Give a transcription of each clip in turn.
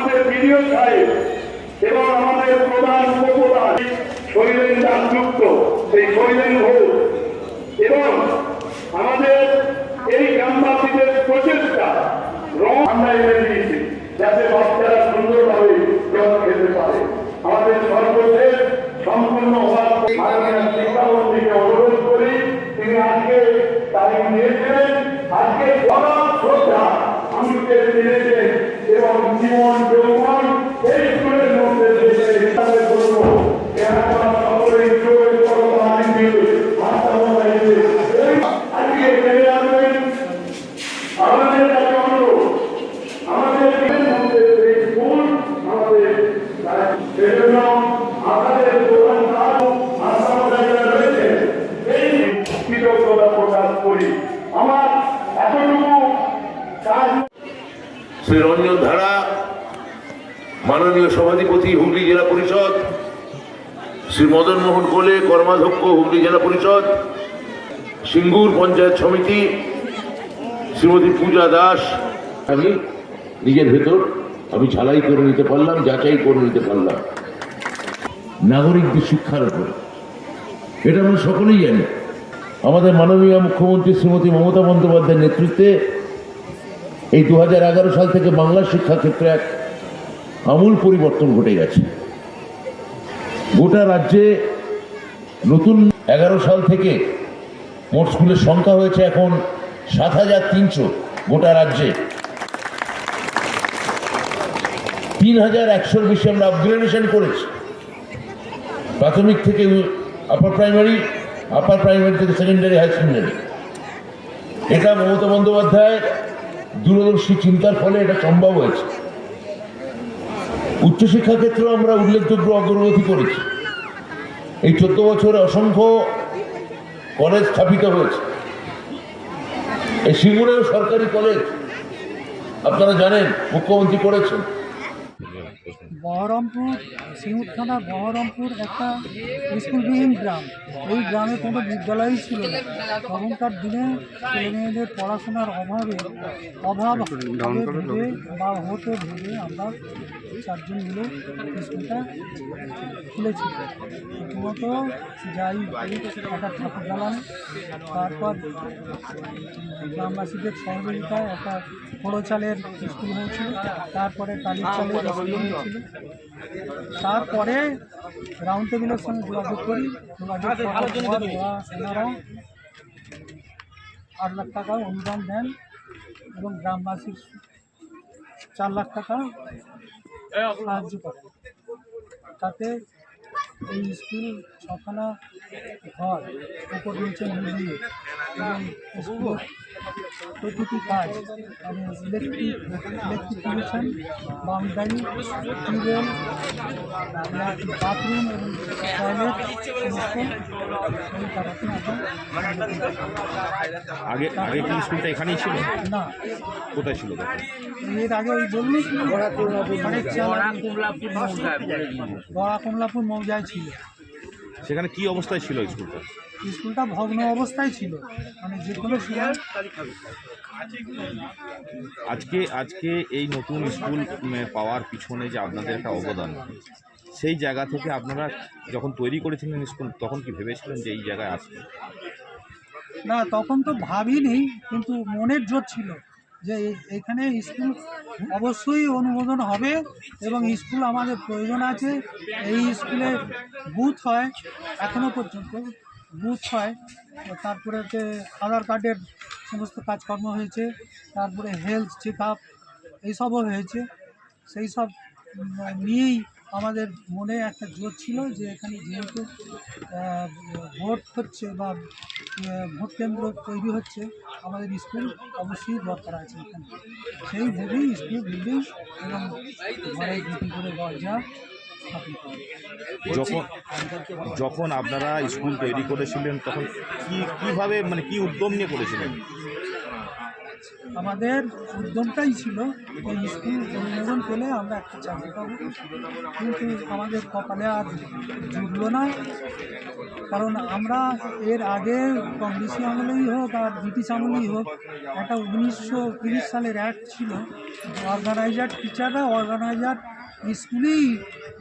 আমাদের বিডিও সাহেব এবং আমাদের প্রধান উপপ্রধান শৈলেন দাসযুক্ত সেই শৈলেন ঘোষ এবং আমাদের এই গ্রামবাসীদের প্রচেষ্টা রং আমরা এনে দিয়েছি যাতে বাচ্চারা সুন্দরভাবে জল খেতে পারে। আমাদের সর্বশেষ সম্পূর্ণ মাননীয় শিক্ষামন্ত্রীকে অনুরোধ করি, তিনি আজকে তারিখ নিয়েছিলেন, আজকে শ্রদ্ধা আমাকে দিয়েছেন এবং জীবন যৌবন এই স্কুলের মধ্যে করবো সকলেই আজকে ফেলে আসবেন। আমাদের কাছে অনুরোধ, আমাদের মধ্যে এই স্কুল আমাদের সেজন্য আপনাদের প্রধান রয়েছে এই কৃতজ্ঞতা প্রকাশ করি। আমার এতটুকু কাজ। শ্রী রঞ্জন ধারা মাননীয় সভাধিপতি হুগলি জেলা পরিষদ, শ্রী মদন মোহন কোলে কর্মাধ্যক্ষ হুগলি জেলা পরিষদ, সিঙ্গুর পঞ্চায়েত সমিতি শ্রীমতী পূজা দাস, আমি নিজের ভেতর আমি ঝালাই করে নিতে পারলাম, যাচাই করে নিতে পারলাম নাগরিকদের শিক্ষার উপর। এটা আমরা সকলেই জানি। আমাদের মাননীয় মুখ্যমন্ত্রী শ্রীমতী মমতা বন্দ্যোপাধ্যায়ের নেতৃত্বে এই 2011 সাল থেকে বাংলার শিক্ষাক্ষেত্রে এক আমূল পরিবর্তন ঘটে গেছে। গোটা রাজ্যে নতুন 11 সাল থেকে মোট স্কুলের সংখ্যা হয়েছে এখন 7,300। গোটা রাজ্যে 3,100-র বেশি আমরা আপগ্রেডেশন করেছি। প্রাথমিক থেকে আপার প্রাইমারি থেকে সেকেন্ডারি, হাই সেকেন্ডারি। এটা মমতা বন্দ্যোপাধ্যায় দূরদর্শী চিন্তার ফলে এটা সম্ভব হয়েছে। উচ্চশিক্ষা ক্ষেত্রেও আমরা উল্লেখযোগ্য অগ্রগতি করেছি। এই 14 বছরে অসংখ্য কলেজ স্থাপিত হয়েছে। এই সিঙ্গুরেও সরকারি কলেজ আপনারা জানেন মুখ্যমন্ত্রী করেছেন। বহরমপুর, সিঙ্গুর থানা বহরমপুর একটা স্কুলবিহীন গ্রাম। এই গ্রামে কোনো বিদ্যালয়ই ছিল না। তখনকার দিনে ছেলেমেয়েদের পড়াশোনার অভাব ভেবে বা হতে ভেবে আমরা 4জন মিলে স্কুলটা খুলেছি। প্রথমত যাই একটা ঠাকুর দালান, তারপর গ্রামবাসীদের সহযোগিতায় একটা পোড়ো চালের স্কুল হয়েছিল, তারপরে টালির চালের স্কুল হয়েছিল। তারপরে রাউন্ড টেবিলের সঙ্গে যোগাযোগ করি। যোগাযোগ করার পর ওনারা 8 লাখ টাকা অনুদান দেন এবং গ্রামবাসীর 4 লাখ টাকা সাহায্য করেন। তাতে এই স্কুল 6খানা ঘর উপর নিচে মিলিয়ে এবং স্কুলের প্রতিটি কাজ মানে ইলেকট্রিফিকেশন, বাউন্ডারি, টিউবওয়েল, বাথরুম এবং টয়লেট সমস্ত এই টাকাতে আগে কি স্কুলটা এখানেই ছিল? না, কোথায় ছিল? এর আগে ওই বললি বড়া কমলাপুর মৌজায় ছিল। সেখানে কি অবস্থায় ছিল স্কুলটা? স্কুলটা ভগ্ন অবস্থায় ছিল, মানে যে কোনো সময়। আজকে এই নতুন স্কুল পাওয়ার পিছনে যে আপনাদের একটা অবদান, সেই জায়গা থেকে আপনারা যখন তৈরি করেছিলেন স্কুল তখন কি ভেবেছিলেন যে এই জায়গায় আসবে? না, তখন তো ভাবিনি, কিন্তু মনের জোর ছিল যে এখানে স্কুল অবশ্যই অনুমোদন হবে এবং স্কুল আমাদের প্রয়োজন আছে। এই স্কুলে বুথ হয়, এখনও পর্যন্ত বুথ হয়। তারপরে আধার কার্ডের সমস্ত কাজকর্ম হয়েছে, তারপরে হেলথ চেক আপ এইসবও হয়েছে। সেই সব নিয়েই আমাদের মনে একটা জোর ছিল যে এখানে যেহেতু ভোট হচ্ছে বা ভোট কেন্দ্র তৈরি হচ্ছে, আমাদের স্কুল অবশ্যই দরকার আছে এখানে। সেই ভেবেই স্কুল বিল্ডিং এবং ঘরে দুটি করে দরজা স্থাপন করা। যখন আপনারা স্কুল তৈরি করেছিলেন তখন কিভাবে কি উদ্যম নিয়ে করেছিলেন? আমাদের উদ্যমটাই ছিল এই স্কুল অনুমোদন পেলে আমরা একটা চাকরি পাবো, কিন্তু আমাদের কপালে আর জুটলো না। কারণ আমরা এর আগে কংগ্রেসি আমলেই হোক আর ব্রিটিশ আমলেই হোক, একটা 1930 সালের অ্যাক্ট ছিল, অর্গানাইজার টিচাররা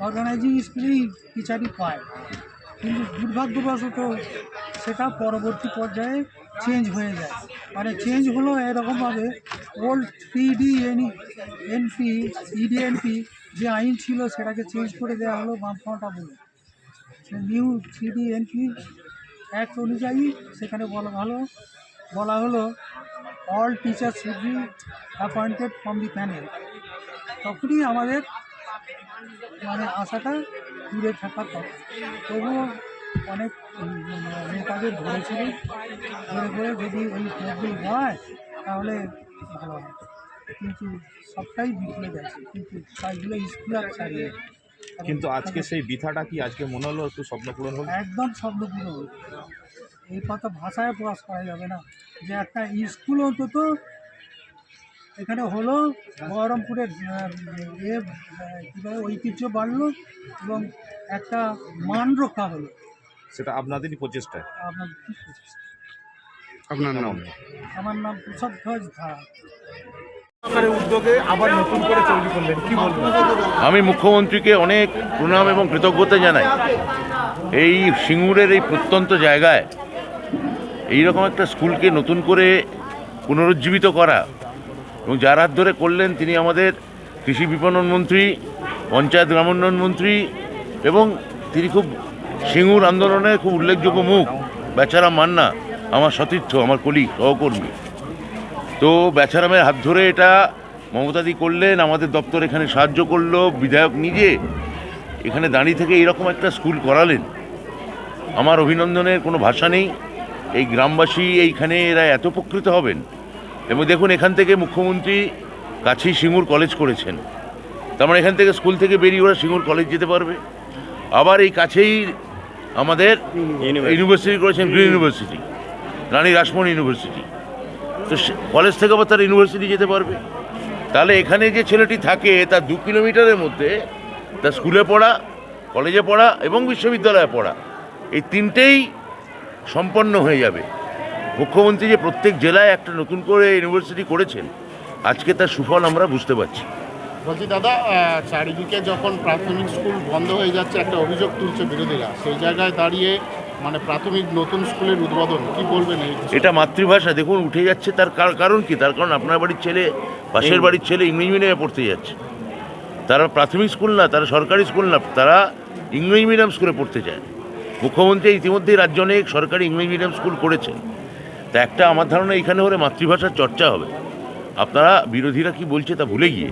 অর্গানাইজিং স্কুলেই টিচারই পায়। কিন্তু দুর্ভাগ্যবশত সেটা পরবর্তী পর্যায়ে চেঞ্জ হয়ে যায়। মানে চেঞ্জ হলো এরকমভাবে, ওল্ড ইডিএনপি যে আইন ছিল সেটাকে চেঞ্জ করে দেওয়া হলো বামফ্রন্ট আমলে। নিউ 3DNP অ্যাক্ট অনুযায়ী সেখানে বলা হলো all teachers should be appointed from the panel. তখনই আমাদের মানে আশাটা দূরে থাকার কথা। তবুও অনেক নেতাদের ধরেছিল, ধরে যদি এই পদগুলো হয় তাহলে ভালো হয়, কিন্তু সবটাই বিফলে গেছে। কিন্তু তাইগুলো স্কুল আর ছাড়িয়ে, কিন্তু আজকে সেই বৃথাটা কি আজকে মনে হলো একটু স্বপ্ন পূরণ হলো? একদম স্বপ্নপূর্ণ হল। এই কথা ভাষায় প্রকাশ করা যাবে না যে একটা স্কুল অন্তত এখানে হলো, বহরমপুরের কীভাবে ঐতিহ্য বাড়লো এবং একটা মান রক্ষা হলো। সেটা আপনাদেরই প্রচেষ্টায়। আপনার কি প্রচেষ্টা? আপনার নাম? আমার নাম কুশধ্বজ ধারা। উদ্যোগে আবার নতুন করে তৈরি করলেন, কি বলবেন? আমি মুখ্যমন্ত্রীকে অনেক প্রণাম এবং কৃতজ্ঞতা জানাই। এই সিঙ্গুরের এই প্রত্যন্ত জায়গায় এইরকম একটা স্কুলকে নতুন করে পুনরুজ্জীবিত করা, এবং যার হাত ধরে করলেন তিনি আমাদের কৃষি বিপণন মন্ত্রী, পঞ্চায়েত গ্রামোন্নয়ন মন্ত্রী, এবং তিনি খুব সিঙ্গুর আন্দোলনের খুব উল্লেখযোগ্য মুখ বেচারাম মান্না, আমার সতীর্থ, আমার কলিগ, সহকর্মী। তো বেচারামের হাত ধরে এটা মমতাদি করলেন, আমাদের দপ্তর এখানে সাহায্য করলো, বিধায়ক নিজে এখানে দাঁড়িয়ে থেকে এইরকম একটা স্কুল করালেন। আমার অভিনন্দনের কোনো ভাষা নেই। এই গ্রামবাসী এইখানে এরা এত উপকৃত হবেন। এবং দেখুন, এখান থেকে মুখ্যমন্ত্রী কাছেই সিঙ্গুর কলেজ করেছেন, তার মানে এখান থেকে স্কুল থেকে বেরিয়ে ওরা সিঙ্গুর কলেজ যেতে পারবে। আবার এই কাছেই আমাদের ইউনিভার্সিটি করেছেন, গ্রিন ইউনিভার্সিটি, রানী রাসমণি ইউনিভার্সিটি। তো কলেজ থেকে আবার তারা ইউনিভার্সিটি যেতে পারবে। তাহলে এখানে যে ছেলেটি থাকে তার 2 কিলোমিটারের মধ্যে তার স্কুলে পড়া, কলেজে পড়া এবং বিশ্ববিদ্যালয়ে পড়া, এই তিনটেই সম্পন্ন হয়ে যাবে। মুখ্যমন্ত্রী যে প্রত্যেক জেলায় একটা নতুন করে ইউনিভার্সিটি করেছেন, আজকে তার সুফল আমরা বুঝতে পারছি। বলছি দাদা, চারিদিকে যখন প্রাথমিক স্কুল বন্ধ হয়ে যাচ্ছে একটা অভিযোগ তুলছে বিরোধীরা, সেই জায়গায় দাঁড়িয়ে মানে প্রাথমিক নতুন স্কুলের উদ্বোধন, কি বলবেন? এটা মাতৃভাষা দেখুন উঠে যাচ্ছে, তার কারণ কি? তার কারণ আপনার বাড়ির ছেলে, পাশের বাড়ির ছেলে ইংরেজি মিডিয়ামে পড়তে যাচ্ছে। তারা প্রাথমিক স্কুল না, তারা সরকারি স্কুল না, তারা ইংরেজি মিডিয়াম স্কুলে পড়তে চায়। মুখ্যমন্ত্রী ইতিমধ্যেই রাজ্য অনেক সরকারি ইংরেজি মিডিয়াম স্কুল করেছেন। তা একটা আমার ধারণা এখানে হলে মাতৃভাষার চর্চা হবে। আপনারা বিরোধীরা কি বলছে তা ভুলে গিয়ে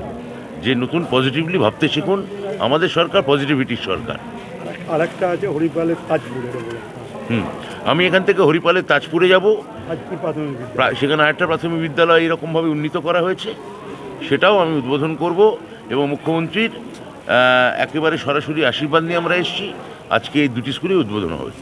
যে নতুন পজিটিভলি ভাবতে শিখুন। আমাদের সরকার পজিটিভিটির সরকার। আরেকটা আছে হরিপালের তাজপুরের, আমি এখান থেকে হরিপালের তাজপুরে যাব, সেখানে আরেকটা প্রাথমিক বিদ্যালয় এরকমভাবে উন্নীত করা হয়েছে, সেটাও আমি উদ্বোধন করব। এবং মুখ্যমন্ত্রীর একেবারে সরাসরি আশীর্বাদ নিয়ে আমরা এসেছি। আজকে এই দুটি স্কুলেই উদ্বোধন হবে।